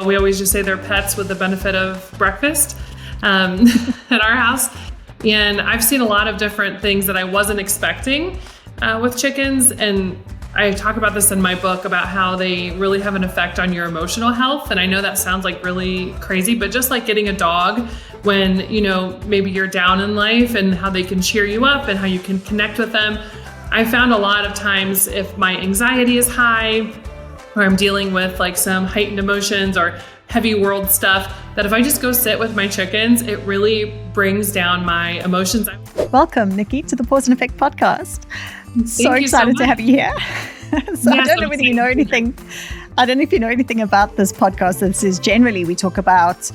We always just say they're pets with the benefit of breakfast at our house. And I've seen a lot of different things that I wasn't expecting with chickens. And I talk about this in my book about how they really have an effect on your emotional health. And I know that sounds like really crazy, but just like getting a dog when, maybe you're down in life, and how they can cheer you up and how you can connect with them. I found a lot of times if my anxiety is high, or I'm dealing with like some heightened emotions or heavy world stuff, that if I just go sit with my chickens, it really brings down my emotions. Welcome, Nikki, to the Paws Effect Podcast. I'm so excited to have you here. So yes, I don't know whether you know anything. I don't know if you know anything about this podcast. This is generally, we talk about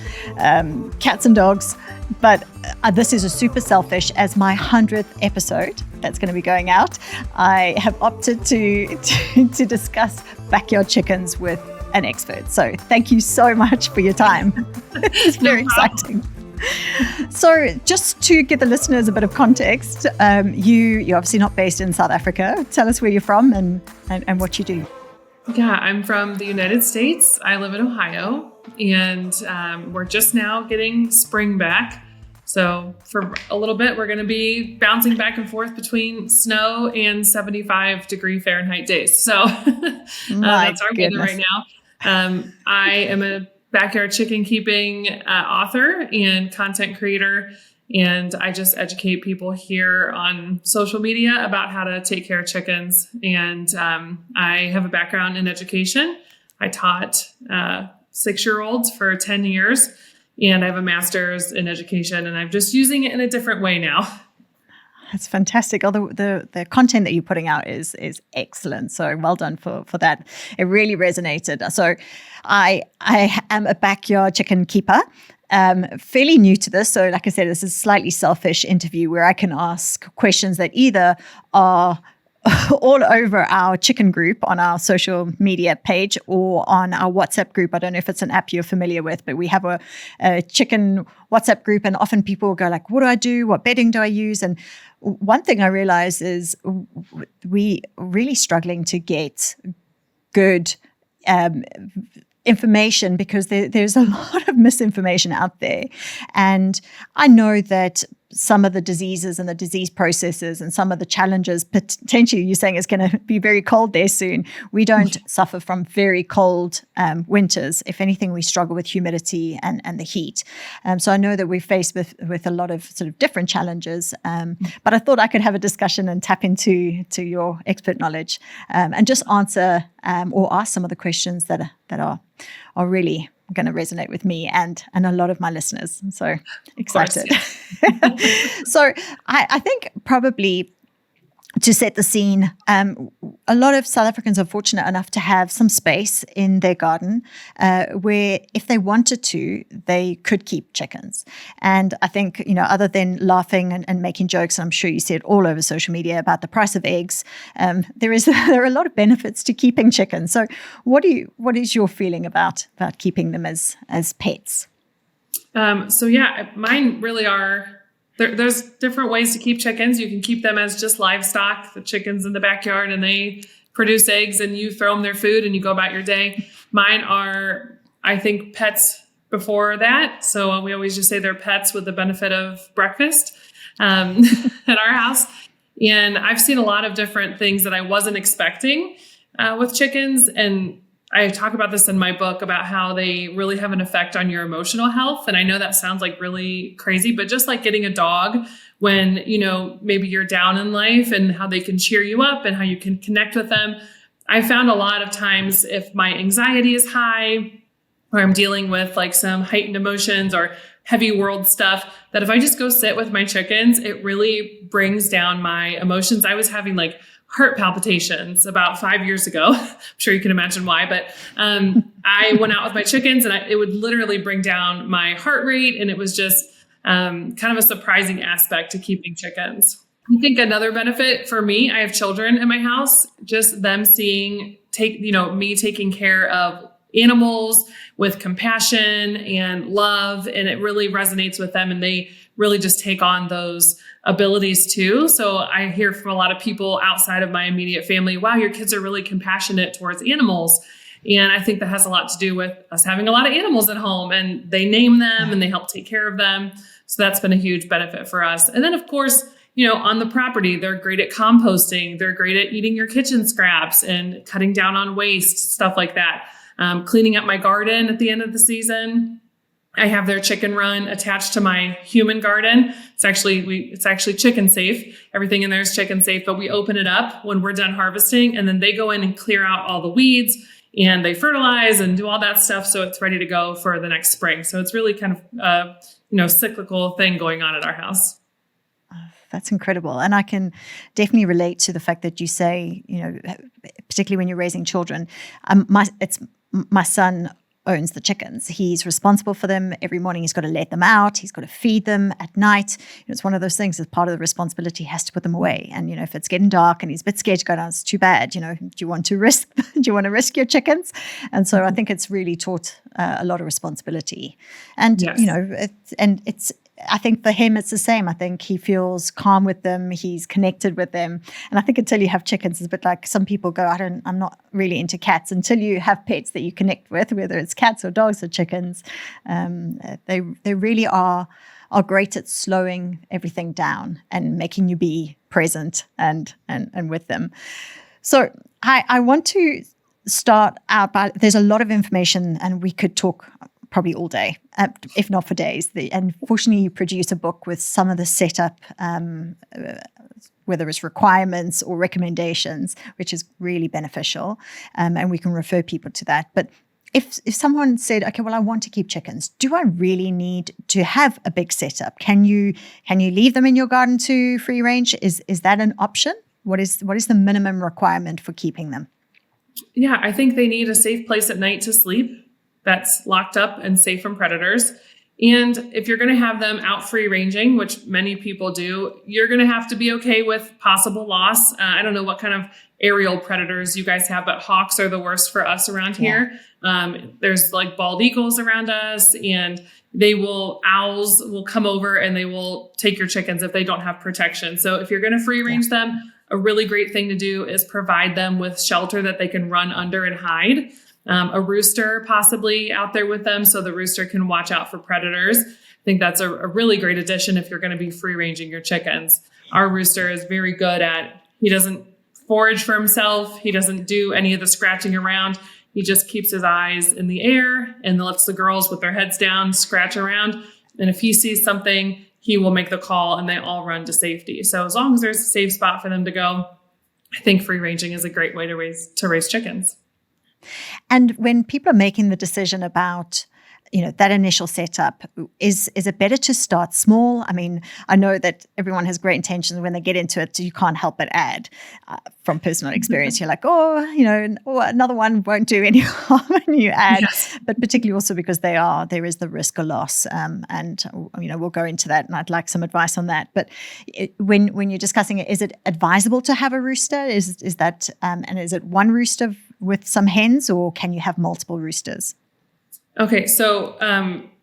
cats and dogs, but this is a super selfish, as my 100th episode that's going to be going out. I have opted to discuss backyard chickens with an expert. So thank you so much for your time. It's very exciting. So just to give the listeners a bit of context, you're obviously not based in South Africa. Tell us where you're from and what you do. Yeah, I'm from the United States. I live in Ohio, and we're just now getting spring back. So for a little bit, we're going to be bouncing back and forth between snow and 75 degree Fahrenheit days. So that's our weather right now. I am a backyard chicken keeping author and content creator, and I just educate people here on social media about how to take care of chickens. And I have a background in education. I taught 6-year-olds for 10 years, and I have a master's in education, and I'm just using it in a different way now. That's fantastic. The content that you're putting out is excellent. So well done for that. It really resonated. So I am a backyard chicken keeper. Fairly new to this. So like I said, this is a slightly selfish interview where I can ask questions that either are all over our chicken group on our social media page or on our WhatsApp group. I don't know if it's an app you're familiar with, but we have a chicken WhatsApp group, and often people go like, what do I do? What bedding do I use? And one thing I realize is we really struggling to get good information, because there's a lot of misinformation out there. And I know that some of the diseases and the disease processes and some of the challenges, potentially you're saying it's going to be very cold there soon. We don't suffer from very cold winters. If anything, we struggle with humidity and the heat. So I know that we're faced with a lot of sort of different challenges. But I thought I could have a discussion and tap into your expert knowledge and just answer or ask some of the questions that are really going to resonate with me and a lot of my listeners. So excited. So I think probably to set the scene, a lot of South Africans are fortunate enough to have some space in their garden where if they wanted to, they could keep chickens. And I think, other than laughing and making jokes, and I'm sure you see it all over social media about the price of eggs, there are a lot of benefits to keeping chickens. So what is your feeling about keeping them as pets? Mine really are... There's different ways to keep chickens. You can keep them as just livestock, the chickens in the backyard, and they produce eggs and you throw them their food and you go about your day. Mine are, I think, pets before that. So we always just say they're pets with the benefit of breakfast at our house. And I've seen a lot of different things that I wasn't expecting with chickens. And I talk about this in my book about how they really have an effect on your emotional health. And I know that sounds like really crazy, but just like getting a dog when, maybe you're down in life, and how they can cheer you up and how you can connect with them. I found a lot of times if my anxiety is high, or I'm dealing with like some heightened emotions or heavy world stuff, that if I just go sit with my chickens, it really brings down my emotions. I was having like heart palpitations about 5 years ago. I'm sure you can imagine why, but I went out with my chickens, and it would literally bring down my heart rate. And it was just kind of a surprising aspect to keeping chickens. I think another benefit for me, I have children in my house, just them seeing me taking care of animals with compassion and love, and it really resonates with them, and they really just take on those abilities too. So I hear from a lot of people outside of my immediate family, wow, your kids are really compassionate towards animals. And I think that has a lot to do with us having a lot of animals at home, and they name them and they help take care of them. So that's been a huge benefit for us. And then of course, on the property, they're great at composting. They're great at eating your kitchen scraps and cutting down on waste, stuff like that. Cleaning up my garden at the end of the season. I have their chicken run attached to my human garden. It's actually chicken safe. Everything in there is chicken safe, but we open it up when we're done harvesting, and then they go in and clear out all the weeds, and they fertilize and do all that stuff. So it's ready to go for the next spring. So it's really kind of cyclical thing going on at our house. That's incredible. And I can definitely relate to the fact that you say, particularly when you're raising children, my son owns the chickens. He's responsible for them. Every morning he's got to let them out. He's got to feed them at night. It's one of those things, as part of the responsibility, he has to put them away. And, if it's getting dark and he's a bit scared to go down, it's too bad. Do you want to risk your chickens? And so I think it's really taught a lot of responsibility. And, yes. I think for him, it's the same. I think he feels calm with them. He's connected with them. And I think until you have chickens, it's a bit like some people go, I'm not really into cats. Until you have pets that you connect with, whether it's cats or dogs or chickens, they really are great at slowing everything down and making you be present and with them. So I want to start out by, there's a lot of information, and we could talk probably all day, if not for days. And fortunately, you produce a book with some of the setup, whether it's requirements or recommendations, which is really beneficial. And we can refer people to that. But if someone said, okay, well, I want to keep chickens, do I really need to have a big setup? Can you leave them in your garden to free range? Is that an option? What is the minimum requirement for keeping them? Yeah, I think they need a safe place at night to sleep that's locked up and safe from predators. And if you're going to have them out free ranging, which many people do, you're going to have to be okay with possible loss. I don't know what kind of aerial predators you guys have, but hawks are the worst for us around here. There's like bald eagles around us, and owls will come over and they will take your chickens if they don't have protection. So if you're going to free range them, a really great thing to do is provide them with shelter that they can run under and hide. A rooster possibly out there with them, so the rooster can watch out for predators. I think that's a really great addition if you're going to be free ranging your chickens. Our rooster is very good he doesn't forage for himself. He doesn't do any of the scratching around. He just keeps his eyes in the air and lets the girls with their heads down scratch around. And if he sees something, he will make the call and they all run to safety. So as long as there's a safe spot for them to go, I think free ranging is a great way to raise chickens. And when people are making the decision about, that initial setup, is it better to start small? I mean, I know that everyone has great intentions. When they get into it, you can't help but add. From personal experience, you're like, another one won't do any harm when you add. Yes. But particularly also because there is the risk of loss. And we'll go into that, and I'd like some advice on that. But when you're discussing it, is it advisable to have a rooster? Is that and is it one rooster with some hens, or can you have multiple roosters? Okay, so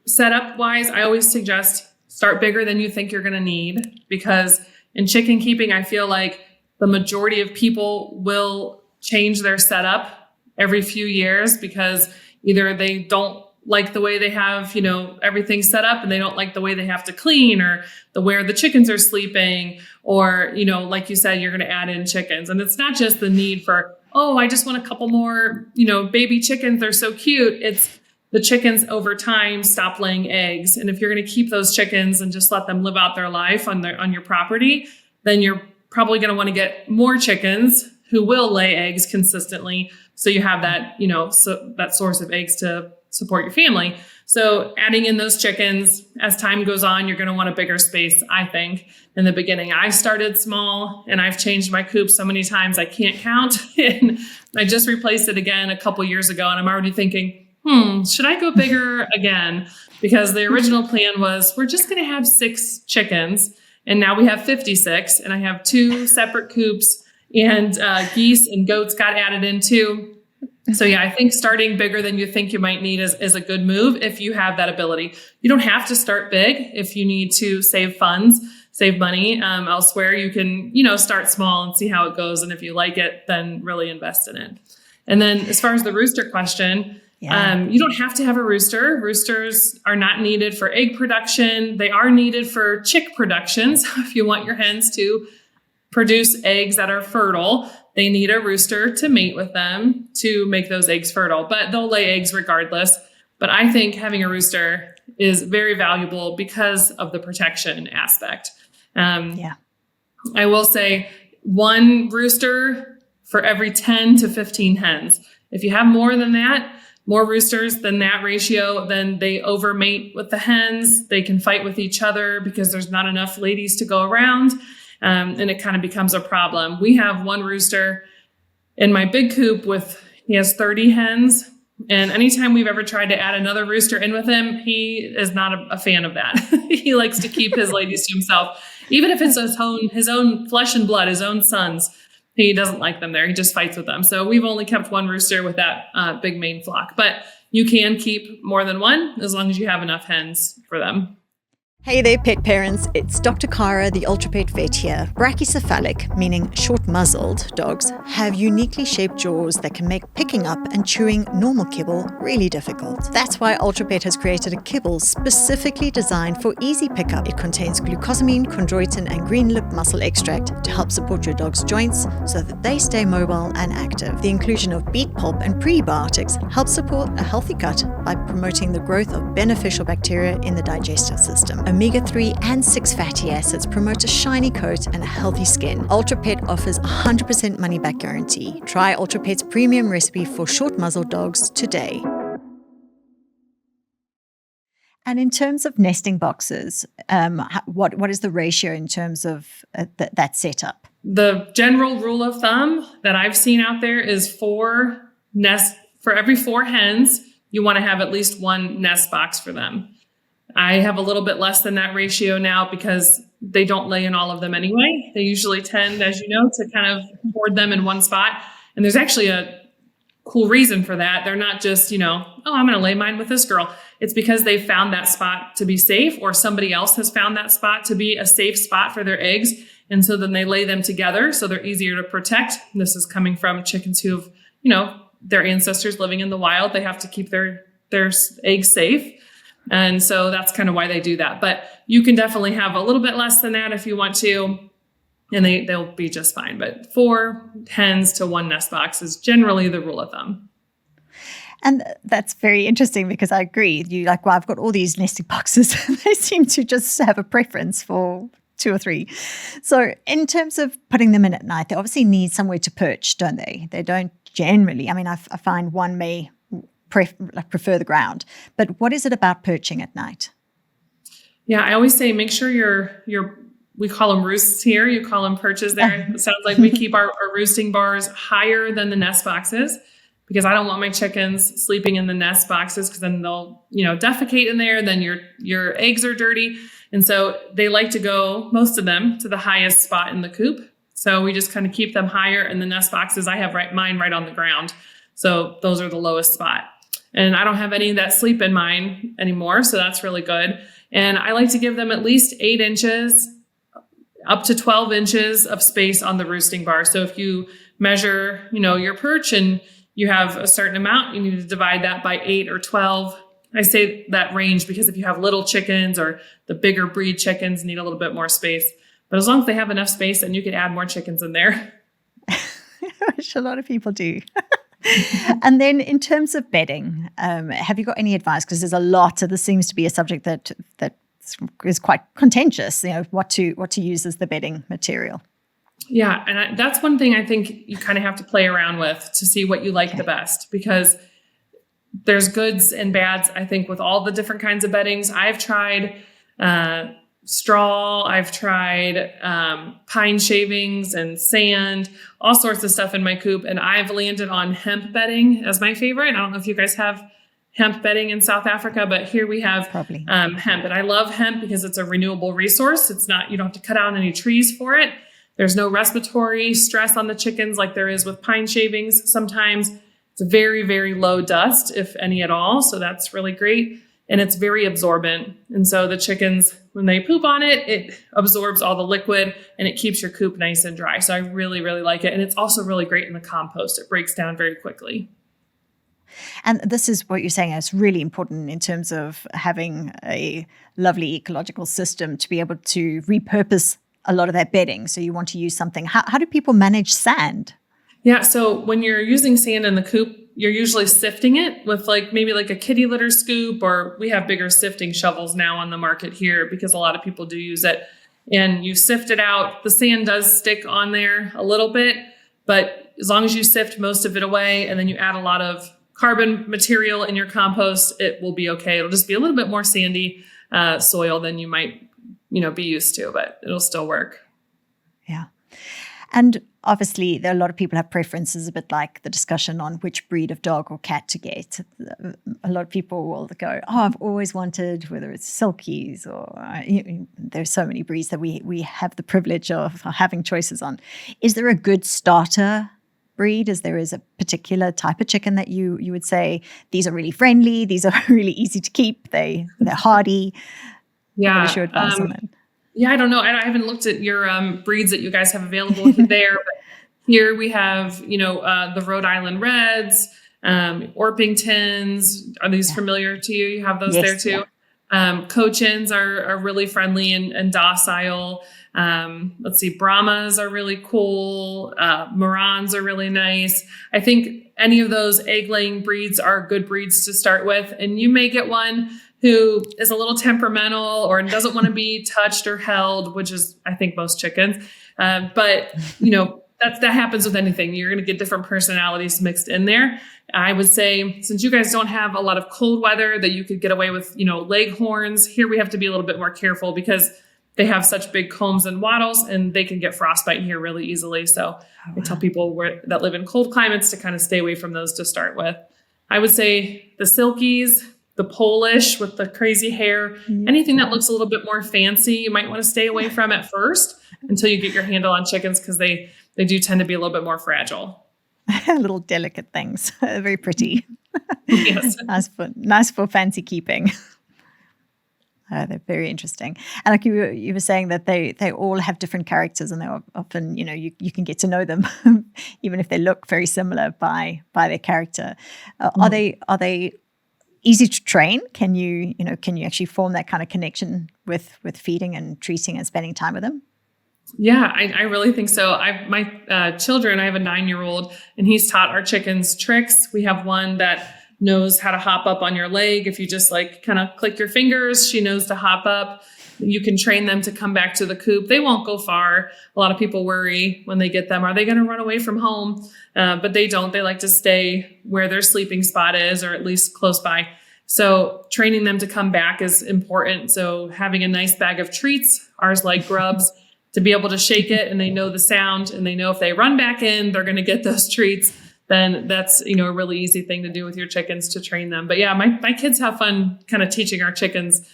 setup wise, I always suggest start bigger than you think you're going to need, because in chicken keeping, I feel like the majority of people will change their setup every few years because either they don't like the way they have, everything set up, and they don't like the way they have to clean, or where the chickens are sleeping, or, like you said, you're going to add in chickens. And it's not just the need for, I just want a couple more, baby chickens. They're so cute. It's the chickens over time stop laying eggs. And if you're going to keep those chickens and just let them live out their life on your property, then you're probably going to want to get more chickens who will lay eggs consistently. So you have that, that source of eggs to support your family. So adding in those chickens as time goes on, you're going to want a bigger space, I think. In the beginning, I started small, and I've changed my coop so many times I can't count. And I just replaced it again a couple years ago, and I'm already thinking, should I go bigger again? Because the original plan was we're just going to have 6 chickens, and now we have 56, and I have 2 separate coops, and geese and goats got added in too. So yeah, I think starting bigger than you think you might need is a good move if you have that ability. You don't have to start big if you need to save funds, save money elsewhere. You can, start small and see how it goes. And if you like it, then really invest in it. And then as far as the rooster question, you don't have to have a rooster. Roosters are not needed for egg production. They are needed for chick production. So if you want your hens to produce eggs that are fertile, they need a rooster to mate with them to make those eggs fertile, but they'll lay eggs regardless. But I think having a rooster is very valuable because of the protection aspect. I will say 1 rooster for every 10 to 15 hens. If you have more than that, more roosters than that ratio, then they overmate with the hens. They can fight with each other because there's not enough ladies to go around. And it kind of becomes a problem. We have 1 rooster in my big coop he has 30 hens. And anytime we've ever tried to add another rooster in with him, he is not a fan of that. He likes to keep his ladies to himself. Even if it's his own flesh and blood, his own sons, he doesn't like them there. He just fights with them. So we've only kept 1 rooster with that big main flock. But you can keep more than 1 as long as you have enough hens for them. Hey there, pet parents. It's Dr. Carra, the ultra pet vet here. Brachycephalic, meaning short-muzzled dogs, have uniquely shaped jaws that can make picking up and chewing normal kibble really difficult. That's why UltraPet has created a kibble specifically designed for easy pickup. It contains glucosamine, chondroitin, and green lip muscle extract to help support your dog's joints so that they stay mobile and active. The inclusion of beet pulp and prebiotics helps support a healthy gut by promoting the growth of beneficial bacteria in the digestive system. Omega-3 and 6 fatty acids promote a shiny coat and a healthy skin. UltraPet offers 100% money-back guarantee. Try UltraPet's premium recipe for short-muzzled dogs today. And in terms of nesting boxes, what is the ratio in terms of that setup? The general rule of thumb that I've seen out there is 4 nests. For every 4 hens, you want to have at least 1 nest box for them. I have a little bit less than that ratio now because they don't lay in all of them anyway. They usually tend, as you know, to kind of hoard them in one spot. And there's actually a cool reason for that. They're not just, I'm going to lay mine with this girl. It's because they found that spot to be safe, or somebody else has found that spot to be a safe spot for their eggs. And so then they lay them together so they're easier to protect. And this is coming from chickens who've, their ancestors living in the wild. They have to keep their eggs safe. And so that's kind of why they do that. But you can definitely have a little bit less than that if you want to, and they'll be just fine. But 4 hens to 1 nest box is generally the rule of thumb. And that's very interesting because I agree. I've got all these nesting boxes. They seem to just have a preference for 2 or 3. So in terms of putting them in at night, they obviously need somewhere to perch, don't they? They don't generally. I find one may prefer the ground. But what is it about perching at night? Yeah, I always say make sure we call them roosts here. You call them perches there. It sounds like we keep our roosting bars higher than the nest boxes because I don't want my chickens sleeping in the nest boxes because then they'll, defecate in there. Then your eggs are dirty. And so they like to go, most of them, to the highest spot in the coop. So we just kind of keep them higher. And the nest boxes, I have mine right on the ground. So those are the lowest spot. And I don't have any that sleep in mine anymore. So that's really good. And I like to give them at least 8 inches up to 12 inches of space on the roosting bar. So if you measure, your perch and you have a certain amount, you need to divide that by 8 or 12. I say that range because if you have little chickens or the bigger breed chickens need a little bit more space. But as long as they have enough space, then you can add more chickens in there. Which a lot of people do. And then in terms of bedding, have you got any advice? Because there's a lot. This seems to be a subject that is quite contentious. What to use as the bedding material. Yeah, and that's one thing I think you kind of have to play around with to see what you like the best, because there's goods and bads. I think with all the different kinds of beddings, I've tried straw, I've tried pine shavings and sand, all sorts of stuff in my coop. And I've landed on hemp bedding as my favorite. I don't know if you guys have hemp bedding in South Africa, but here we have hemp. And I love hemp because it's a renewable resource. It's not, you don't have to cut down any trees for it. There's no respiratory stress on the chickens like there is with pine shavings. Sometimes it's very, very low dust, if any at all. So that's really great. and it's very absorbent. And so the chickens, when they poop on it, it absorbs all the liquid and it keeps your coop nice and dry. So I really, really like it. And it's also really great in the compost. It breaks down very quickly. And this is what you're saying is really important in terms of having a lovely ecological system to be able to repurpose a lot of that bedding. So you want to use something. How do people manage sand? Yeah. So when you're using sand in the coop, you're usually sifting it with maybe a kitty litter scoop, or we have bigger sifting shovels now on the market here because a lot of people do use it. And you sift it out. The sand does stick on there a little bit, but as long as you sift most of it away and then you add a lot of carbon material in your compost, it will be okay. It'll just be a little bit more sandy soil than you might, be used to, but it'll still work. Yeah. And obviously, there are a lot of people have preferences, a bit like the discussion on which breed of dog or cat to get. A lot of people will go, I've always wanted, whether it's Silkies or there's so many breeds that we have the privilege of having choices on. Is there a good starter breed? Is there a particular type of chicken that you would say, these are really friendly, these are really easy to keep, they're hardy? Yeah. What is your advice on it? Yeah, I don't know. I haven't looked at your breeds that you guys have available there. But here we have, the Rhode Island Reds, Orpingtons. Are these familiar to you? You have those there too. Yeah. Cochins are really friendly and docile. Let's see, Brahmas are really cool. Morans are really nice. I think any of those egg-laying breeds are good breeds to start with. And you may get one who is a little temperamental or doesn't want to be touched or held, which is, I think, most chickens. But, that happens with anything. You're going to get different personalities mixed in there. I would say, since you guys don't have a lot of cold weather that you could get away with, leghorns, here we have to be a little bit more careful because they have such big combs and wattles and they can get frostbite here really easily. So I tell people that live in cold climates to kind of stay away from those to start with. I would say the Silkies, the Polish with the crazy hair, anything that looks a little bit more fancy, you might want to stay away from at first until you get your handle on chickens because they do tend to be a little bit more fragile. Little delicate things, very pretty. Yes. nice for fancy keeping. They're very interesting. And like you were saying that they all have different characters and they're often, you can get to know them even if they look very similar by their character. Are they easy to train? Can you actually form that kind of connection with feeding and treating and spending time with them? Yeah, I really think so. My children, I have a 9-year-old and he's taught our chickens tricks. We have one that knows how to hop up on your leg. If you just kind of click your fingers, she knows to hop up. You can train them to come back to the coop. They won't go far. A lot of people worry when they get them, are they going to run away from home? But they don't. They like to stay where their sleeping spot is, or at least close by. So training them to come back is important. So having a nice bag of treats, ours like grubs, to be able to shake it and they know the sound and they know if they run back in, they're going to get those treats. Then that's, a really easy thing to do with your chickens to train them. But yeah, my kids have fun kind of teaching our chickens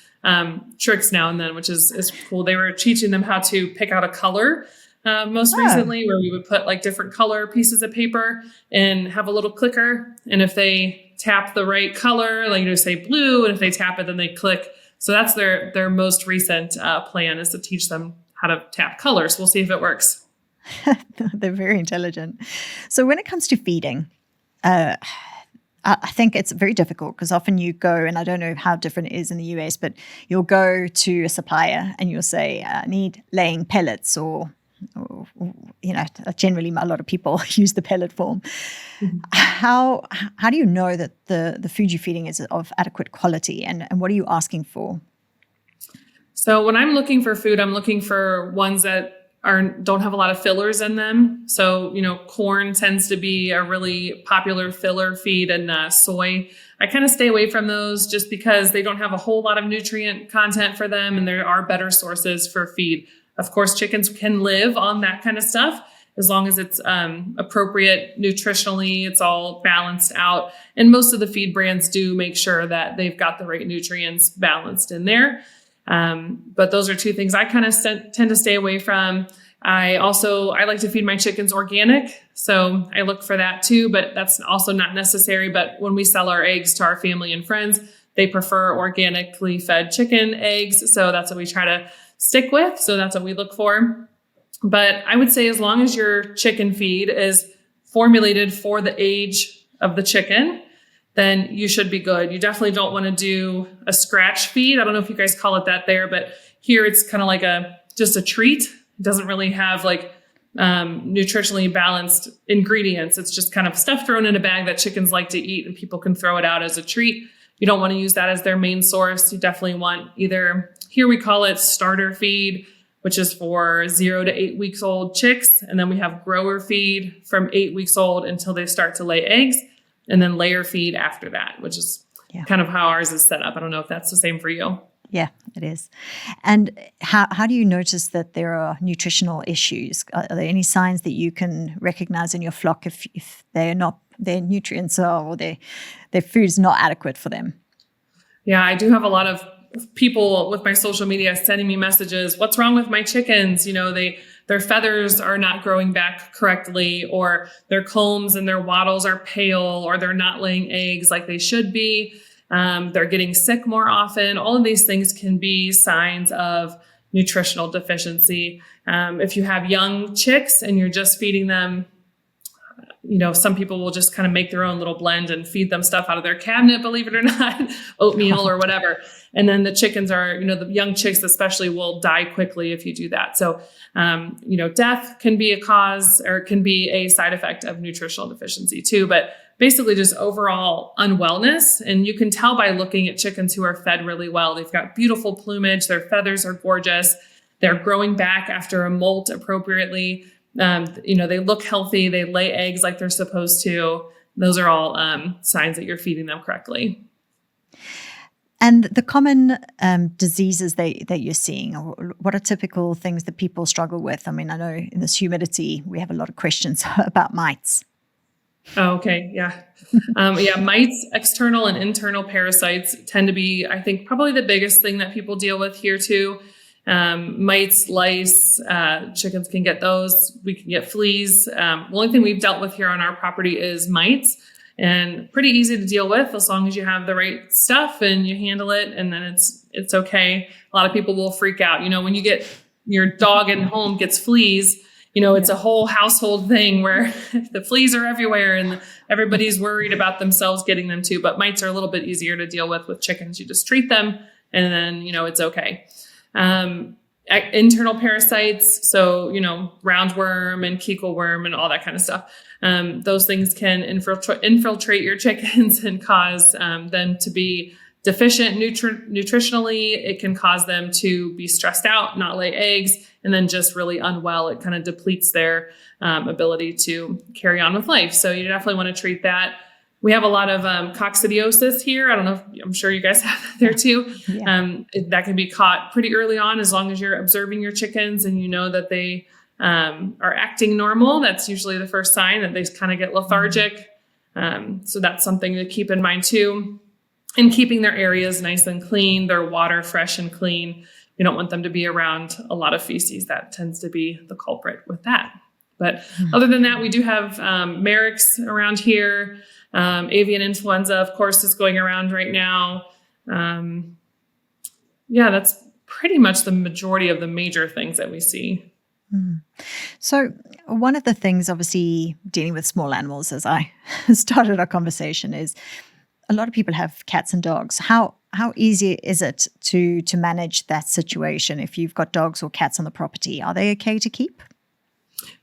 tricks now and then, which is cool. They were teaching them how to pick out a color most recently, where we would put different color pieces of paper and have a little clicker. And if they tap the right color, say blue, and if they tap it, then they click. So that's their most recent plan, is to teach them how to tap colors. We'll see if it works. They're very intelligent. So when it comes to feeding, I think it's very difficult because often you go, and I don't know how different it is in the US, but you'll go to a supplier and you'll say, I need laying pellets or generally a lot of people use the pellet form. Mm-hmm. How do you know that the food you're feeding is of adequate quality, and what are you asking for? So when I'm looking for food, I'm looking for ones that don't have a lot of fillers in them. So, corn tends to be a really popular filler feed, and soy. I kind of stay away from those just because they don't have a whole lot of nutrient content for them, and there are better sources for feed. Of course, chickens can live on that kind of stuff as long as it's appropriate nutritionally, it's all balanced out. And most of the feed brands do make sure that they've got the right nutrients balanced in there. But those are two things I kind of tend to stay away from. I like to feed my chickens organic. So I look for that too, but that's also not necessary. But when we sell our eggs to our family and friends, they prefer organically fed chicken eggs. So that's what we try to stick with. So that's what we look for. But I would say as long as your chicken feed is formulated for the age of the chicken, then you should be good. You definitely don't want to do a scratch feed. I don't know if you guys call it that there, but here it's kind of like just a treat. It doesn't really have like nutritionally balanced ingredients. It's just kind of stuff thrown in a bag that chickens like to eat, and people can throw it out as a treat. You don't want to use that as their main source. You definitely want either, here we call it starter feed, which is for 0 to 8 weeks old chicks. And then we have grower feed from 8 weeks old until they start to lay eggs, and then layer feed after that, which is kind of how ours is set up. I don't know if that's the same for you. Yeah, it is. And how do you notice that there are nutritional issues? Are there any signs that you can recognize in your flock if their nutrients or their food's not adequate for them? Yeah, I do have a lot of people with my social media sending me messages. What's wrong with my chickens? Their feathers are not growing back correctly, or their combs and their wattles are pale, or they're not laying eggs like they should be. They're getting sick more often. All of these things can be signs of nutritional deficiency. If you have young chicks and you're just feeding them, some people will just kind of make their own little blend and feed them stuff out of their cabinet, believe it or not, oatmeal or whatever. And then the chickens are, the young chicks especially will die quickly if you do that. So, death can be a cause, or can be a side effect of nutritional deficiency too, but basically just overall unwellness. And you can tell by looking at chickens who are fed really well. They've got beautiful plumage. Their feathers are gorgeous. They're growing back after a molt appropriately. They look healthy. They lay eggs like they're supposed to. Those are all signs that you're feeding them correctly. And the common diseases that you're seeing, or what are typical things that people struggle with? I mean, I know in this humidity, we have a lot of questions about mites. Oh, okay. Yeah. Mites, external and internal parasites tend to be, I think, probably the biggest thing that people deal with here too. Mites, lice, chickens can get those. We can get fleas. The only thing we've dealt with here on our property is mites, and pretty easy to deal with as long as you have the right stuff and you handle it, and then it's okay. A lot of people will freak out. When you get your dog at home gets fleas, it's a whole household thing where the fleas are everywhere and everybody's worried about themselves getting them too. But mites are a little bit easier to deal with chickens. You just treat them and then, it's okay. Internal parasites. So, roundworm and kekel worm and all that kind of stuff. Those things can infiltrate your chickens and cause them to be deficient nutritionally. It can cause them to be stressed out, not lay eggs, and then just really unwell. It kind of depletes their ability to carry on with life. So you definitely want to treat that. We have a lot of coccidiosis here. I don't know I'm sure you guys have that there too. Yeah. That can be caught pretty early on as long as you're observing your chickens and you know that they are acting normal. That's usually the first sign that they kind of get lethargic. So that's something to keep in mind too. And keeping their areas nice and clean, their water fresh and clean. We don't want them to be around a lot of feces. That tends to be the culprit with that. But other than that, we do have Merrick's around here. Avian influenza, of course, is going around right now. That's pretty much the majority of the major things that we see. So one of the things, obviously, dealing with small animals, as I started our conversation, is a lot of people have cats and dogs. How easy is it to manage that situation if you've got dogs or cats on the property? Are they okay to keep?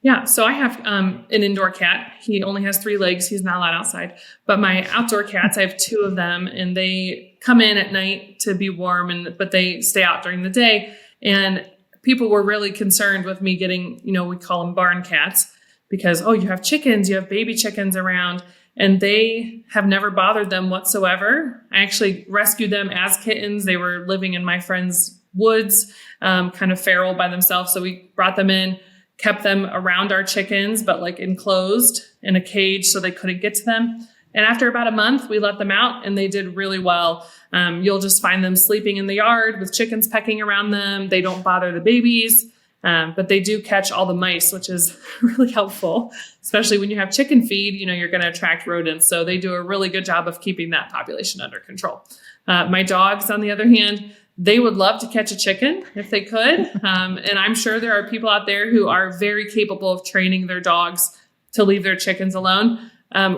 Yeah, so I have an indoor cat. He only has 3 legs. He's not allowed outside. But my outdoor cats, I have 2 of them, and they come in at night to be warm, but they stay out during the day. And people were really concerned with me getting, we call them barn cats, because, you have chickens, you have baby chickens around, and they have never bothered them whatsoever. I actually rescued them as kittens. They were living in my friend's woods, kind of feral by themselves. So we brought them in, kept them around our chickens, but like enclosed in a cage so they couldn't get to them. And after about a month, we let them out and they did really well. You'll just find them sleeping in the yard with chickens pecking around them. They don't bother the babies, but they do catch all the mice, which is really helpful, especially when you have chicken feed, you're going to attract rodents. So they do a really good job of keeping that population under control. My dogs, on the other hand, they would love to catch a chicken if they could. And I'm sure there are people out there who are very capable of training their dogs to leave their chickens alone.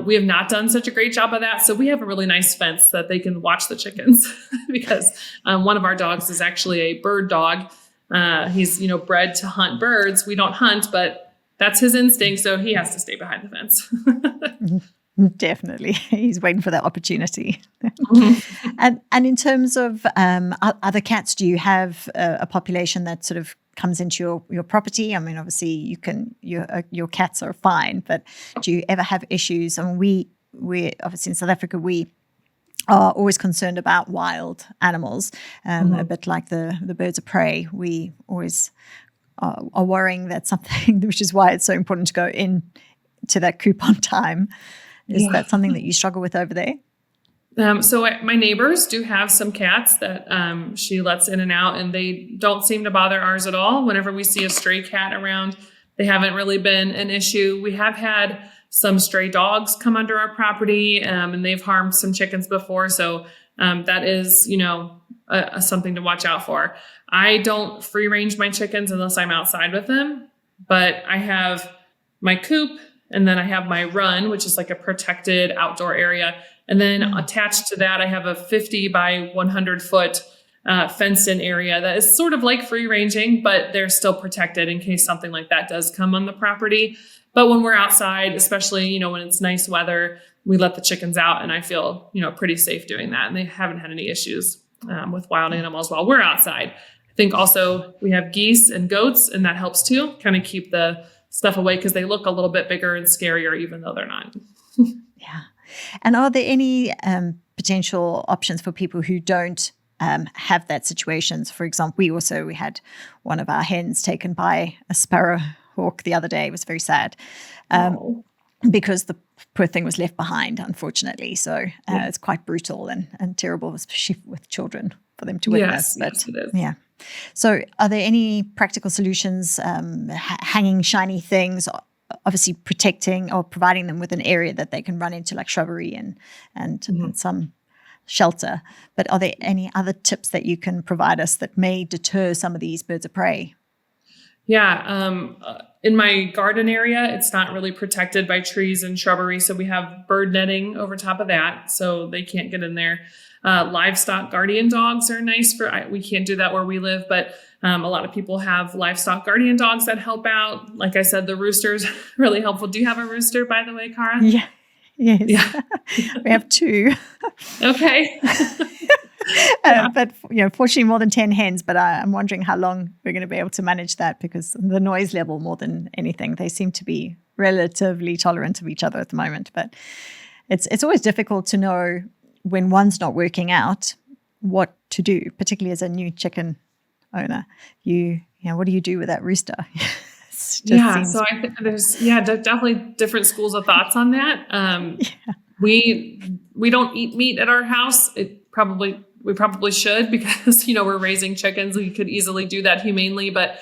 We have not done such a great job of that. So we have a really nice fence that they can watch the chickens because one of our dogs is actually a bird dog. He's, bred to hunt birds. We don't hunt, but that's his instinct. So he has to stay behind the fence. Definitely. He's waiting for that opportunity. And in terms of other cats, do you have a population that sort of comes into your property? I mean, obviously your cats are fine, but do you ever have issues? I mean, we obviously in South Africa, we are always concerned about wild animals, a bit like the birds of prey. We always are worrying that something, which is why it's so important to go in to that coop on time. Is that something that you struggle with over there? So my neighbors do have some cats that she lets in and out, and they don't seem to bother ours at all. Whenever we see a stray cat around, they haven't really been an issue. We have had some stray dogs come under our property, and they've harmed some chickens before. So that is, something to watch out for. I don't free range my chickens unless I'm outside with them, but I have my coop, and then I have my run, which is like a protected outdoor area. And then attached to that, I have a 50 by 100 foot fenced in area that is sort of like free ranging, but they're still protected in case something like that does come on the property. But when we're outside, especially, when it's nice weather, we let the chickens out, and I feel, pretty safe doing that. And they haven't had any issues with wild animals while we're outside. I think also we have geese and goats, and that helps too, kind of keep the stuff away because they look a little bit bigger and scarier, even though they're not. Yeah. And are there any potential options for people who don't have that situations? For example, we had one of our hens taken by a sparrowhawk the other day. It was very sad because the poor thing was left behind, unfortunately. So it's quite brutal and terrible, especially with children, for them to witness. Yes, it is. Yeah. So are there any practical solutions, hanging shiny things, obviously protecting or providing them with an area that they can run into, like shrubbery and some shelter? But are there any other tips that you can provide us that may deter some of these birds of prey? Yeah. In my garden area, it's not really protected by trees and shrubbery. So we have bird netting over top of that, so they can't get in there. Livestock guardian dogs are nice we can't do that where we live, but a lot of people have livestock guardian dogs that help out. Like I said, the roosters really helpful. Do you have a rooster, by the way, Carra? Yeah. Yes. Yeah. We have 2. Okay. But fortunately more than 10 hens, but I'm wondering how long we're going to be able to manage that, because the noise level, more than anything, they seem to be relatively tolerant of each other at the moment. But it's always difficult to know when one's not working out what to do, particularly as a new chicken owner. What do you do with that rooster? So I think there's definitely different schools of thoughts on that. We don't eat meat at our house. We probably should, because we're raising chickens. We could easily do that humanely, but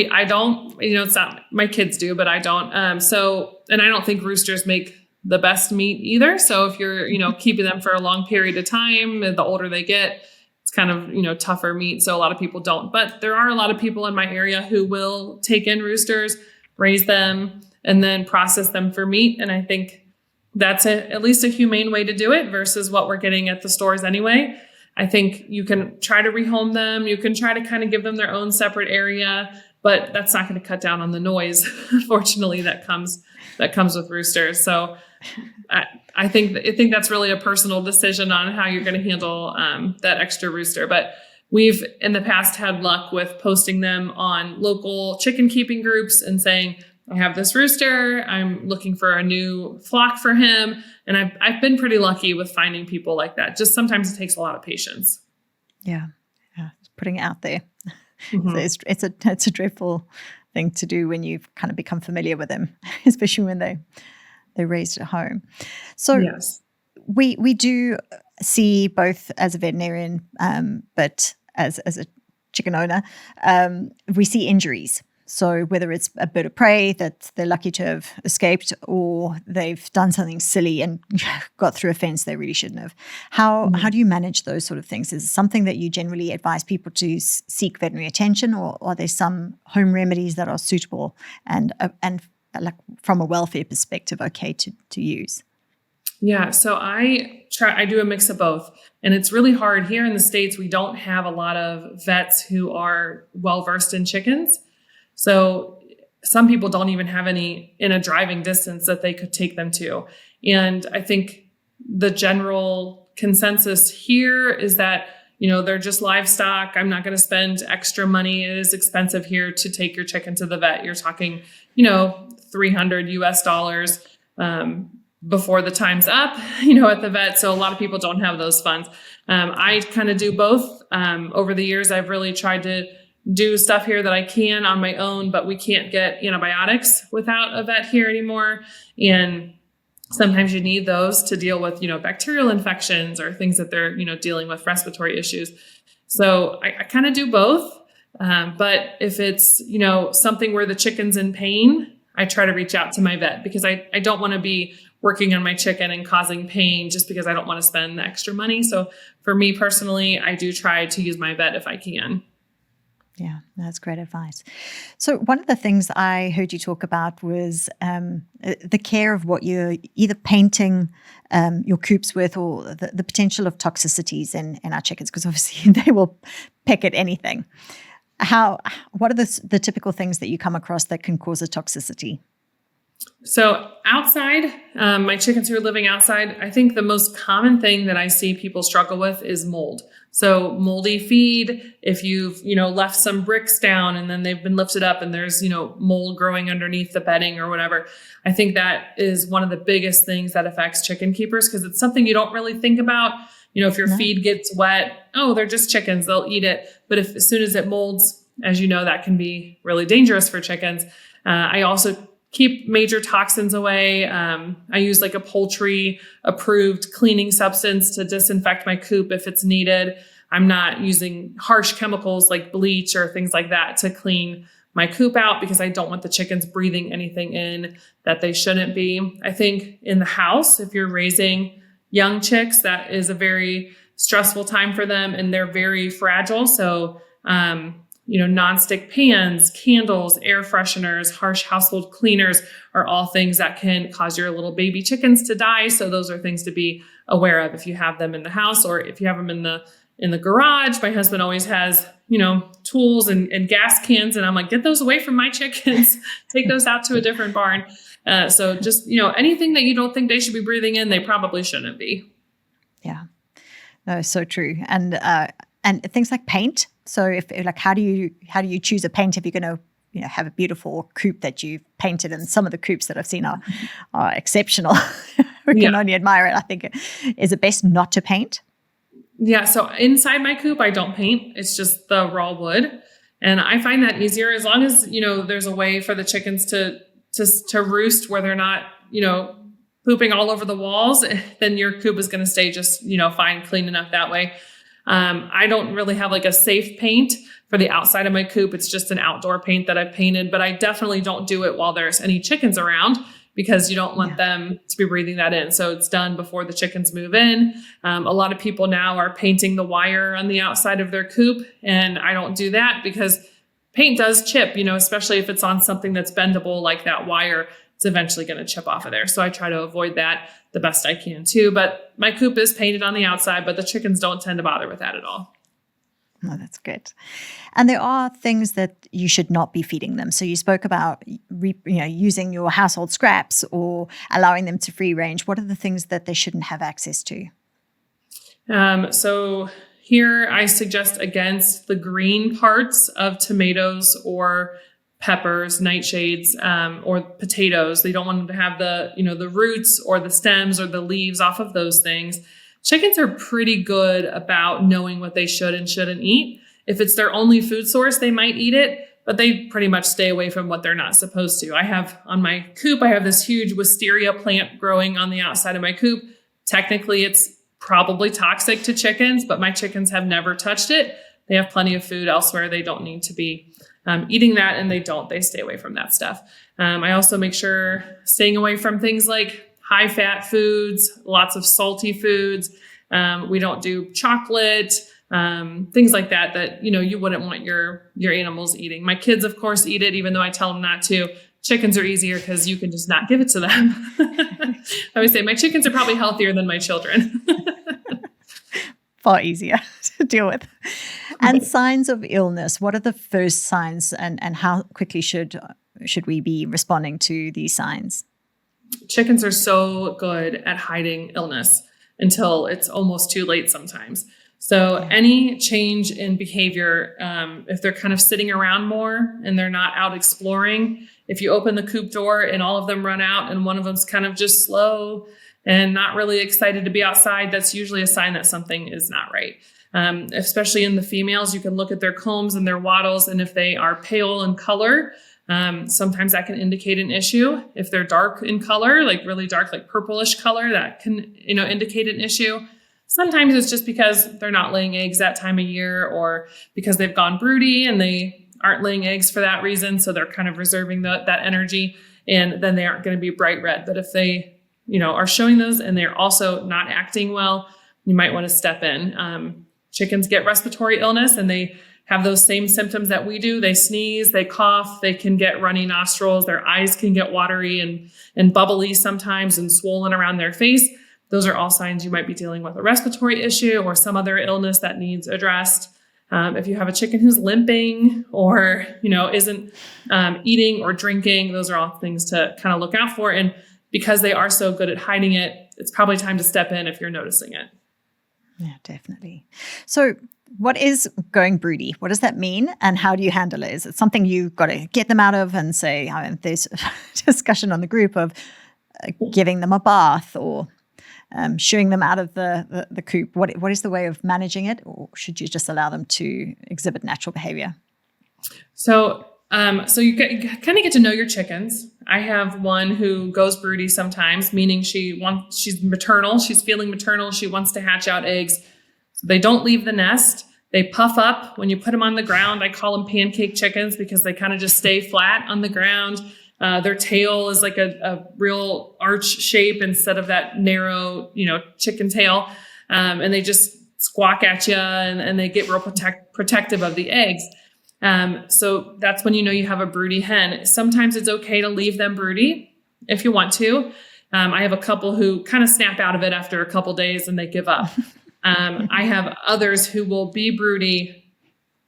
I don't. It's not, my kids do, but I don't. And I don't think roosters make the best meat either. So if you're keeping them for a long period of time, the older they get, it's kind of tougher meat. So a lot of people don't. But there are a lot of people in my area who will take in roosters, raise them, and then process them for meat. And I think that's at least a humane way to do it versus what we're getting at the stores anyway. I think you can try to rehome them. You can try to kind of give them their own separate area, but that's not going to cut down on the noise, fortunately, that comes with roosters. So I think that's really a personal decision on how you're going to handle that extra rooster. But we've in the past had luck with posting them on local chicken keeping groups and saying, I have this rooster, I'm looking for a new flock for him. And I've been pretty lucky with finding people like that. Just sometimes it takes a lot of patience. Yeah. Putting it out there. So it's a dreadful thing to do when you've kind of become familiar with them, especially when they're raised at home. So yes. we do see, both as a veterinarian, but as a chicken owner, we see injuries. So whether it's a bird of prey that they're lucky to have escaped, or they've done something silly and got through a fence they really shouldn't have. How do you manage those sort of things? Is it something that you generally advise people to seek veterinary attention, or are there some home remedies that are suitable and like from a welfare perspective, okay to use? Yeah, so I do a mix of both. And it's really hard. Here in the States, we don't have a lot of vets who are well-versed in chickens. So some people don't even have any in a driving distance that they could take them to. And I think the general consensus here is that, they're just livestock. I'm not going to spend extra money. It is expensive here to take your chicken to the vet. You're talking, $300 US before the time's up, at the vet. So a lot of people don't have those funds. I kind of do both. Over the years, I've really tried to do stuff here that I can on my own, but we can't get antibiotics without a vet here anymore. And sometimes you need those to deal with, bacterial infections or things that they're, dealing with respiratory issues. So I kind of do both. But if it's, something where the chicken's in pain, I try to reach out to my vet, because I don't want to be working on my chicken and causing pain just because I don't want to spend the extra money. So for me personally, I do try to use my vet if I can. Yeah, that's great advice. So one of the things I heard you talk about was the care of what you're either painting your coops with, or the potential of toxicities in our chickens, because obviously they will peck at anything. What are the typical things that you come across that can cause a toxicity? So outside, my chickens who are living outside, I think the most common thing that I see people struggle with is mold. So moldy feed, if you've, left some bricks down and then they've been lifted up and there's, mold growing underneath the bedding or whatever. I think that is one of the biggest things that affects chicken keepers, because it's something you don't really think about. If your feed gets wet, they're just chickens, they'll eat it. But as soon as it molds, as you know, that can be really dangerous for chickens. I also keep major toxins away. I use like a Poultry approved cleaning substance to disinfect my coop if it's needed. I'm not using harsh chemicals like bleach or things like that to clean my coop out, because I don't want the chickens breathing anything in that they shouldn't be. I think in the house, if you're raising young chicks, that is a very stressful time for them, and they're very fragile. So, nonstick pans, candles, air fresheners, harsh household cleaners are all things that can cause your little baby chickens to die. So those are things to be aware of if you have them in the house, or if you have them in the garage. My husband always has, tools and gas cans, and I'm like, get those away from my chickens, take those out to a different barn. So just, anything that you don't think they should be breathing in, they probably shouldn't be. Yeah, no, so true. And things like paint. So if how do you choose a paint if you're going to have a beautiful coop that you've painted? And some of the coops that I've seen are exceptional. We can only admire it. I think, is it best not to paint? Yeah. So inside my coop, I don't paint. It's just the raw wood, and I find that easier as long as there's a way for the chickens to roost where they're not pooping all over the walls. Then your coop is going to stay just fine, clean enough that way. I don't really have like a safe paint for the outside of my coop. It's just an outdoor paint that I've painted, but I definitely don't do it while there's any chickens around, because you don't want them to be breathing that in. So it's done before the chickens move in. A lot of people now are painting the wire on the outside of their coop, and I don't do that because paint does chip, especially if it's on something that's bendable like that wire. It's eventually going to chip off of there. So I try to avoid that the best I can too. But my coop is painted on the outside, but the chickens don't tend to bother with that at all. Oh, that's good. And there are things that you should not be feeding them. So you spoke about using your household scraps or allowing them to free range. What are the things that they shouldn't have access to? So here I suggest against the green parts of tomatoes or peppers, nightshades, or potatoes. They don't want them to have the roots or the stems or the leaves off of those things. Chickens are pretty good about knowing what they should and shouldn't eat. If it's their only food source, they might eat it, but they pretty much stay away from what they're not supposed to. I have on my coop, I have this huge wisteria plant growing on the outside of my coop. Technically, it's probably toxic to chickens, but my chickens have never touched it. They have plenty of food elsewhere. They don't need to be eating that, and they stay away from that stuff. I also make sure staying away from things like high fat foods, lots of salty foods. We don't do chocolate, things like that, you wouldn't want your animals eating. My kids, of course, eat it, even though I tell them not to. Chickens are easier because you can just not give it to them. I would say my chickens are probably healthier than my children. Far easier to deal with. And signs of illness, what are the first signs, and how quickly should we be responding to these signs? Chickens are so good at hiding illness until it's almost too late sometimes. So any change in behavior, if they're kind of sitting around more and they're not out exploring, if you open the coop door and all of them run out and one of them's kind of just slow and not really excited to be outside, that's usually a sign that something is not right. Especially in the females, you can look at their combs and their wattles, and if they are pale in color, sometimes that can indicate an issue. If they're dark in color, like really dark, like purplish color, that can, indicate an issue. Sometimes it's just because they're not laying eggs that time of year, or because they've gone broody and they aren't laying eggs for that reason. So they're kind of reserving that energy, and then they aren't going to be bright red. But if they, are showing those and they're also not acting well, you might want to step in. Chickens get respiratory illness and they have those same symptoms that we do. They sneeze, they cough, they can get runny nostrils, their eyes can get watery and bubbly sometimes and swollen around their face. Those are all signs you might be dealing with a respiratory issue or some other illness that needs addressed. If you have a chicken who's limping or, isn't eating or drinking, those are all things to kind of look out for. And because they are so good at hiding it, it's probably time to step in if you're noticing it. Yeah, definitely. So what is going broody? What does that mean? And how do you handle it? Is it something you've got to get them out of and say, there's a discussion on the group of giving them a bath or shooing them out of the coop? What is the way of managing it? Or should you just allow them to exhibit natural behavior? So you kind of get to know your chickens. I have one who goes broody sometimes, meaning she's maternal. She's feeling maternal. She wants to hatch out eggs. So they don't leave the nest. They puff up when you put them on the ground. I call them pancake chickens because they kind of just stay flat on the ground. Their tail is like a real arch shape instead of that narrow, chicken tail. And they just squawk at you and they get real protective of the eggs. So that's when you have a broody hen. Sometimes it's okay to leave them broody if you want to. I have a couple who kind of snap out of it after a couple days and they give up. I have others who will be broody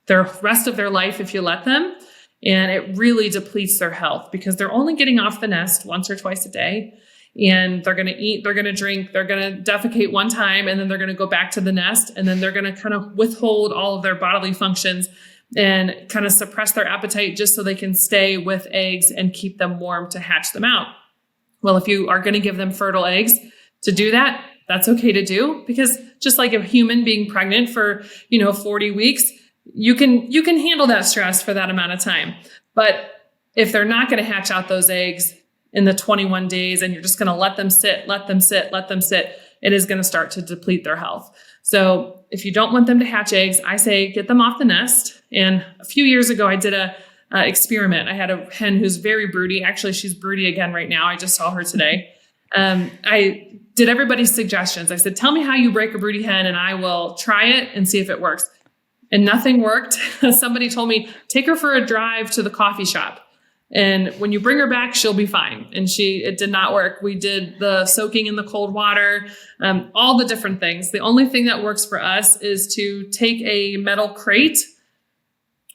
the rest of their life if you let them. And it really depletes their health because they're only getting off the nest once or twice a day. And they're going to eat, they're going to drink, they're going to defecate one time, and then they're going to go back to the nest. And then they're going to kind of withhold all of their bodily functions and kind of suppress their appetite just so they can stay with eggs and keep them warm to hatch them out. Well, if you are going to give them fertile eggs to do that, that's okay to do, because just like a human being pregnant for, 40 weeks, you can handle that stress for that amount of time. But if they're not going to hatch out those eggs in the 21 days and you're just going to let them sit, it is going to start to deplete their health. So if you don't want them to hatch eggs, I say get them off the nest. And a few years ago, I did a experiment. I had a hen who's very broody. Actually, she's broody again right now. I just saw her today. I did everybody's suggestions. I said, tell me how you break a broody hen and I will try it and see if it works. And nothing worked. Somebody told me, take her for a drive to the coffee shop. And when you bring her back, she'll be fine. And it did not work. We did the soaking in the cold water, all the different things. The only thing that works for us is to take a metal crate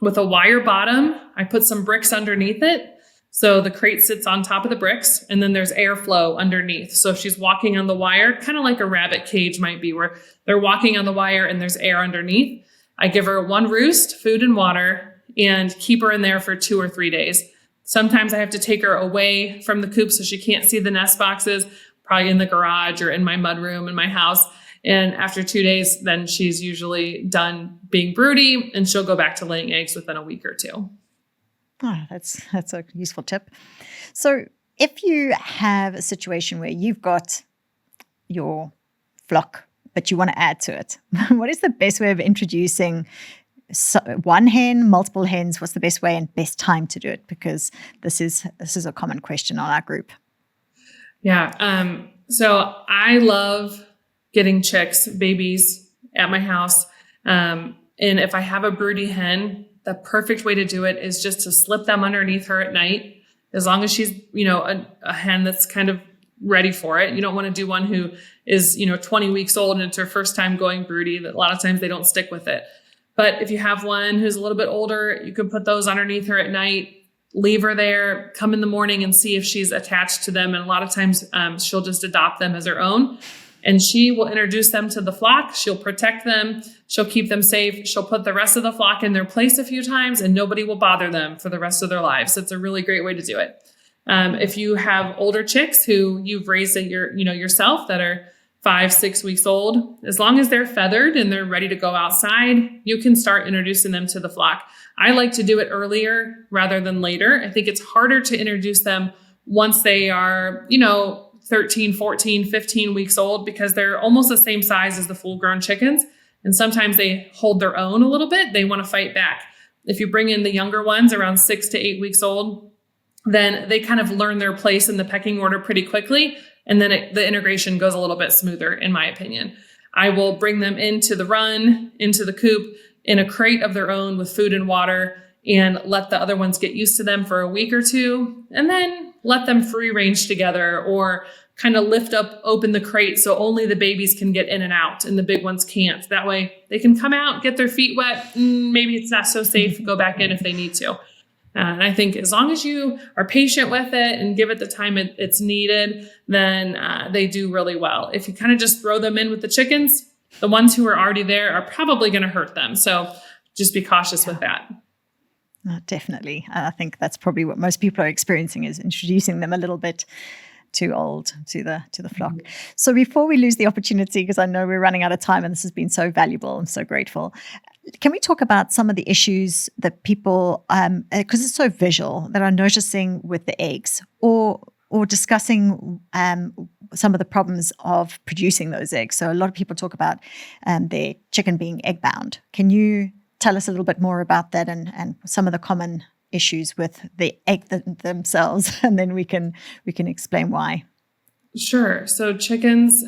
with a wire bottom. I put some bricks underneath it. So the crate sits on top of the bricks and then there's airflow underneath. So if she's walking on the wire, kind of like a rabbit cage might be, where they're walking on the wire and there's air underneath. I give her one roost, food and water, and keep her in there for 2 or 3 days. Sometimes I have to take her away from the coop so she can't see the nest boxes, probably in the garage or in my mudroom in my house. And after 2 days, then she's usually done being broody and she'll go back to laying eggs within a week or 2. Oh, that's a useful tip. So if you have a situation where you've got your flock, but you want to add to it, what is the best way of introducing one hen, multiple hens? What's the best way and best time to do it? Because this is a common question on our group. Yeah. So I love getting chicks, babies at my house. And if I have a broody hen, the perfect way to do it is just to slip them underneath her at night. As long as she's, a hen that's kind of ready for it. You don't want to do one who is, 20 weeks old and it's her first time going broody. That a lot of times they don't stick with it. But if you have one who's a little bit older, you can put those underneath her at night, leave her there, come in the morning and see if she's attached to them. And a lot of times she'll just adopt them as her own. And she will introduce them to the flock. She'll protect them. She'll keep them safe. She'll put the rest of the flock in their place a few times and nobody will bother them for the rest of their lives. It's a really great way to do it. If you have older chicks who you've raised yourself that are 5-6 weeks old, as long as they're feathered and they're ready to go outside, you can start introducing them to the flock. I like to do it earlier rather than later. I think it's harder to introduce them once they are, 13, 14, 15 weeks old, because they're almost the same size as the full-grown chickens. And sometimes they hold their own a little bit. They want to fight back. If you bring in the younger ones around 6 to 8 weeks old, then they kind of learn their place in the pecking order pretty quickly. And then the integration goes a little bit smoother, in my opinion. I will bring them into the run, into the coop, in a crate of their own with food and water, and let the other ones get used to them for a week or two, and then let them free range together, or kind of open the crate so only the babies can get in and out and the big ones can't. That way they can come out, get their feet wet. Maybe it's not so safe, go back in if they need to. And I think as long as you are patient with it and give it the time it's needed, then they do really well. If you kind of just throw them in with the chickens, the ones who are already there are probably going to hurt them. So just be cautious with that. Definitely. I think that's probably what most people are experiencing, is introducing them a little bit too old to the flock. So before we lose the opportunity, because I know we're running out of time and this has been so valuable, I'm so grateful. Can we talk about some of the issues that people, because it's so visual, that are noticing with the eggs, or discussing some of the problems of producing those eggs? So a lot of people talk about their chicken being egg bound. Can you tell us a little bit more about that and some of the common issues with the egg themselves, and then we can explain why? Sure. So chickens,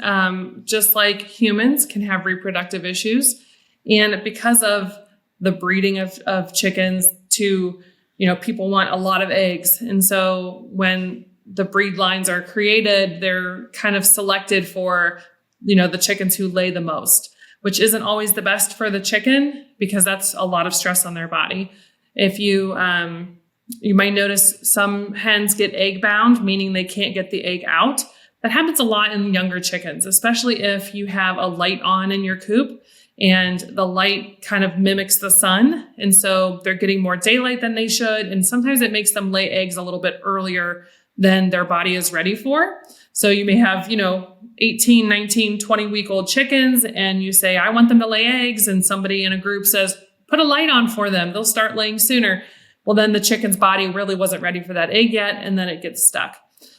just like humans, can have reproductive issues. And because of the breeding of chickens people want a lot of eggs. And so when the breed lines are created, they're kind of selected for, the chickens who lay the most, which isn't always the best for the chicken, because that's a lot of stress on their body. If you might notice some hens get egg bound, meaning they can't get the egg out. That happens a lot in younger chickens, especially if you have a light on in your coop and the light kind of mimics the sun. And so they're getting more daylight than they should. And sometimes it makes them lay eggs a little bit earlier than their body is ready for. So you may have, 18, 19, 20-week-old chickens, and you say, I want them to lay eggs. And somebody in a group says, put a light on for them. They'll start laying sooner. Well, then the chicken's body really wasn't ready for that egg yet, and then it gets stuck.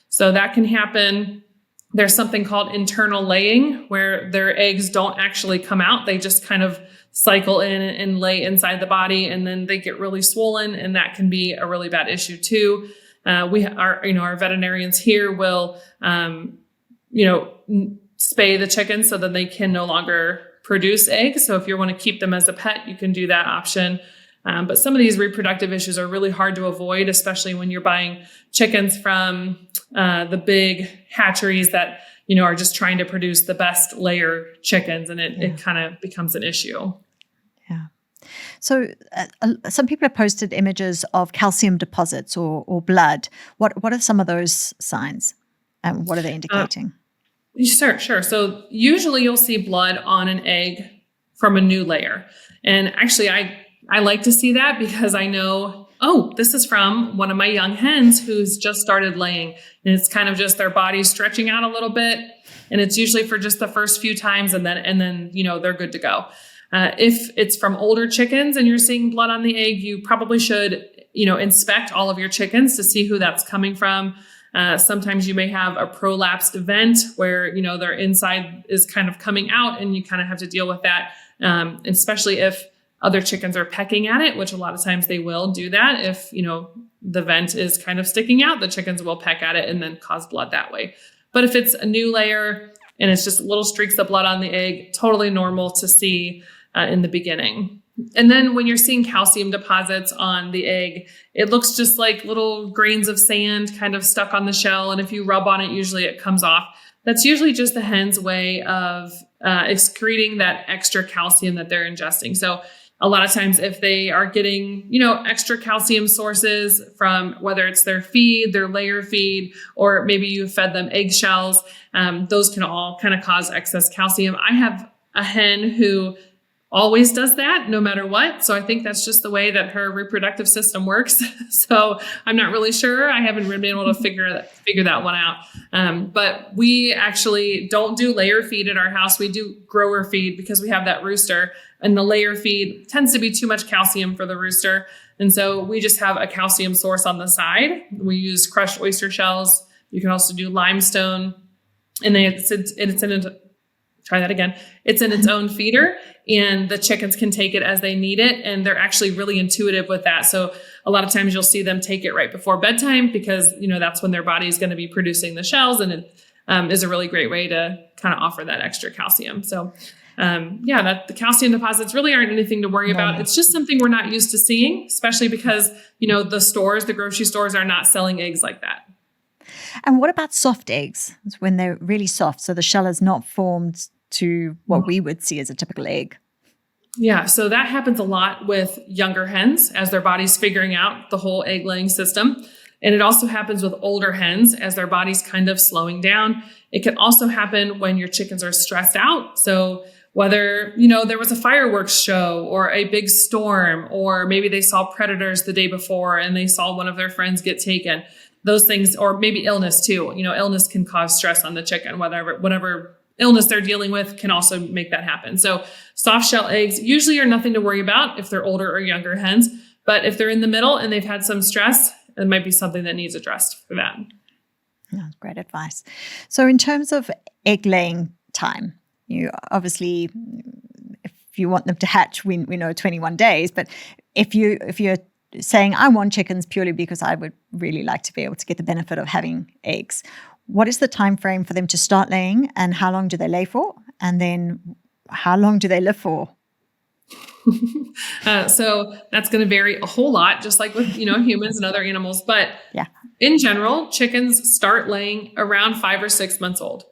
So that can happen. There's something called internal laying, where their eggs don't actually come out. They just kind of cycle in and lay inside the body, and then they get really swollen, and that can be a really bad issue too. Our veterinarians here will, spay the chickens so that they can no longer produce eggs. So if you want to keep them as a pet, you can do that option. But some of these reproductive issues are really hard to avoid, especially when you're buying chickens from the big hatcheries that, are just trying to produce the best layer chickens, and it kind of becomes an issue. Yeah. So some people have posted images of calcium deposits or blood. What are some of those signs? And what are they indicating? Sure. So usually you'll see blood on an egg from a new layer. And actually, I like to see that, because I know, this is from one of my young hens who's just started laying. And it's kind of just their body stretching out a little bit. And it's usually for just the first few times, and then they're good to go. If it's from older chickens and you're seeing blood on the egg, you probably should, inspect all of your chickens to see who that's coming from. Sometimes you may have a prolapsed vent where, their inside is kind of coming out, and you kind of have to deal with that. Especially if other chickens are pecking at it, which a lot of times they will do that. If, the vent is kind of sticking out, the chickens will peck at it and then cause blood that way. But if it's a new layer and it's just little streaks of blood on the egg, totally normal to see in the beginning. And then when you're seeing calcium deposits on the egg, it looks just like little grains of sand kind of stuck on the shell. And if you rub on it, usually it comes off. That's usually just the hen's way of excreting that extra calcium that they're ingesting. So a lot of times if they are getting, extra calcium sources from whether it's their feed, their layer feed, or maybe you fed them eggshells, those can all kind of cause excess calcium. I have a hen who always does that no matter what. So I think that's just the way that her reproductive system works. So I'm not really sure. I haven't really been able to figure that one out. But we actually don't do layer feed at our house. We do grower feed because we have that rooster, and the layer feed tends to be too much calcium for the rooster. And so we just have a calcium source on the side. We use crushed oyster shells. You can also do limestone, and then it's in its own feeder, and the chickens can take it as they need it. And they're actually really intuitive with that. So a lot of times you'll see them take it right before bedtime because, that's when their body is going to be producing the shells. And it is a really great way to kind of offer that extra calcium. So that the calcium deposits really aren't anything to worry about. It's just something we're not used to seeing, especially because, the grocery stores are not selling eggs like that. And what about soft eggs? It's when they're really soft, so the shell is not formed to what we would see as a typical egg. Yeah, so that happens a lot with younger hens as their body's figuring out the whole egg laying system. And it also happens with older hens as their body's kind of slowing down. It can also happen when your chickens are stressed out. So whether, there was a fireworks show or a big storm, or maybe they saw predators the day before and they saw one of their friends get taken. Those things, or maybe illness too. Illness can cause stress on the chicken, whatever illness they're dealing with can also make that happen. So soft shell eggs usually are nothing to worry about if they're older or younger hens. But if they're in the middle and they've had some stress, it might be something that needs addressed for that. Yeah, great advice. So in terms of egg laying time, you obviously, if you want them to hatch, we know 21 days. But if you're saying, I want chickens purely because I would really like to be able to get the benefit of having eggs, what is the time frame for them to start laying, and how long do they lay for? And then how long do they live for? So that's going to vary a whole lot, just like with, humans and other animals. But in general, chickens start laying around 5 or 6 months old.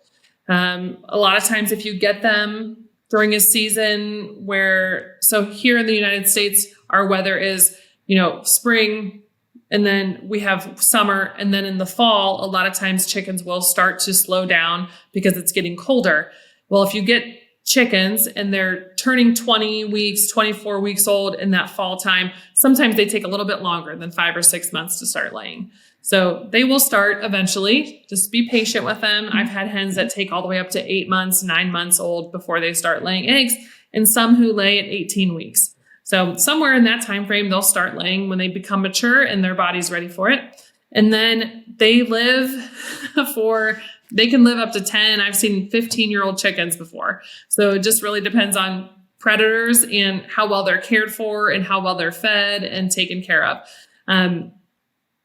A lot of times if you get them during a season so here in the United States, our weather is, spring, and then we have summer. And then in the fall, a lot of times chickens will start to slow down because it's getting colder. Well, if you get chickens and they're turning 20 weeks, 24 weeks old in that fall time, sometimes they take a little bit longer than 5 or 6 months to start laying. So they will start eventually. Just be patient with them. I've had hens that take all the way up to 8 months, 9 months old before they start laying eggs, and some who lay at 18 weeks. So somewhere in that time frame, they'll start laying when they become mature and their body's ready for it. And then they can live up to 10. I've seen 15-year-old chickens before. So it just really depends on predators and how well they're cared for and how well they're fed and taken care of.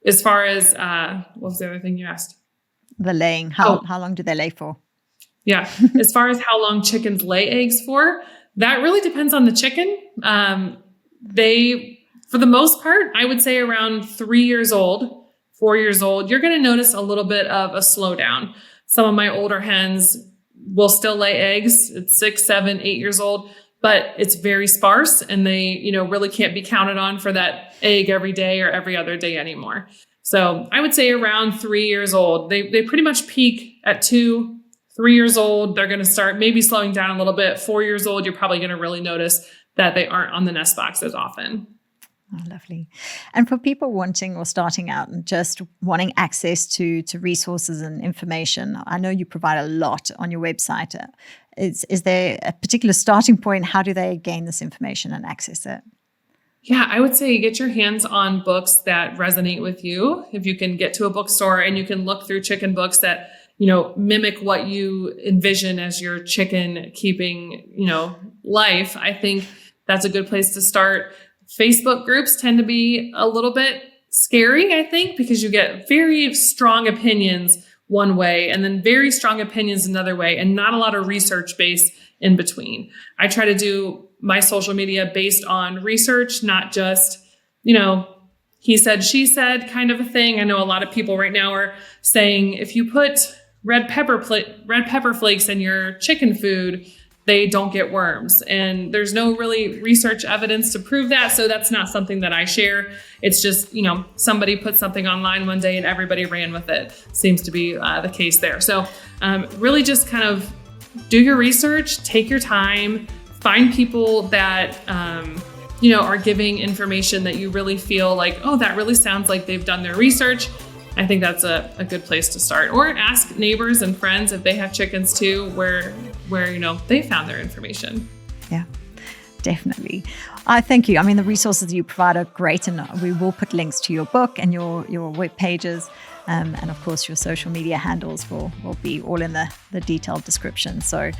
As far as, what was the other thing you asked? The laying. How long do they lay for? Yeah. As far as how long chickens lay eggs for, that really depends on the chicken. For the most part, I would say around 3 years old, 4 years old, you're going to notice a little bit of a slowdown. Some of my older hens will still lay eggs at 6, 7, 8 years old, but it's very sparse and they, really can't be counted on for that egg every day or every other day anymore. So I would say around 3 years old, they pretty much peak at 2, 3 years old. They're going to start maybe slowing down a little bit. 4 years old, you're probably going to really notice that they aren't on the nest box as often. Oh, lovely. And for people wanting or starting out and just wanting access to resources and information, I know you provide a lot on your website. Is there a particular starting point? How do they gain this information and access it? Yeah, I would say get your hands on books that resonate with you. If you can get to a bookstore and you can look through chicken books that, mimic what you envision as your chicken keeping, life, I think that's a good place to start. Facebook groups tend to be a little bit scary, I think, because you get very strong opinions one way and then very strong opinions another way, and not a lot of research base in between. I try to do my social media based on research, not just, he said, she said kind of a thing. I know a lot of people right now are saying if you put red pepper flakes in your chicken food, they don't get worms. And there's no really research evidence to prove that. So that's not something that I share. It's just, somebody put something online one day and everybody ran with it. Seems to be the case there. So really just kind of do your research, take your time, find people that, are giving information that you really feel like, oh, that really sounds like they've done their research. I think that's a good place to start. Or ask neighbors and friends if they have chickens too, where they found their information. Yeah, definitely. Thank you. I mean, the resources you provide are great, and we will put links to your book and your web pages. And of course, your social media handles will be all in the detailed description, so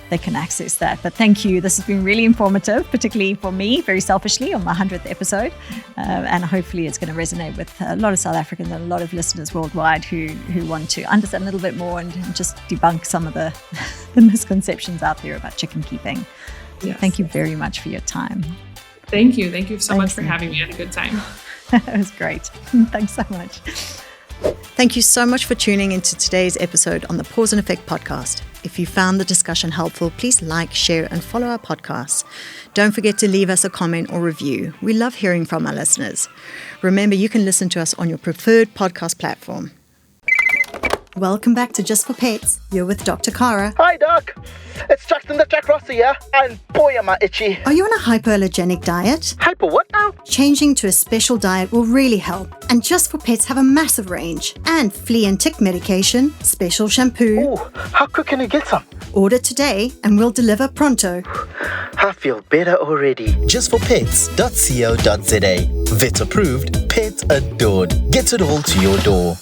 they can access that. But thank you. This has been really informative, particularly for me, very selfishly, on my 100th episode. And hopefully it's going to resonate with a lot of South Africans and a lot of listeners worldwide who want to understand a little bit more and just debunk some of the misconceptions out there about chicken keeping. Yes. Thank you very much for your time. Thank you. Thank you so much for having me. I had a good time. It was great. Thanks so much. Thank you so much for tuning into today's episode on the Paws Effect Podcast. If you found the discussion helpful, please like, share, and follow our podcast. Don't forget to leave us a comment or review. We love hearing from our listeners. Remember, you can listen to us on your preferred podcast platform. Welcome back to Just for Pets. You're with Dr. Carra. Hi, Doc. It's Jackson the Jack Rossi here, and boy, am I itchy. Are you on a hypoallergenic diet? Hyper what now? Changing to a special diet will really help. And Just for Pets have a massive range. And flea and tick medication, special shampoo. Ooh, how quick can I get some? Order today and we'll deliver pronto. I feel better already. Justforpets.co.za. Vet approved, pet adored. Get it all to your door.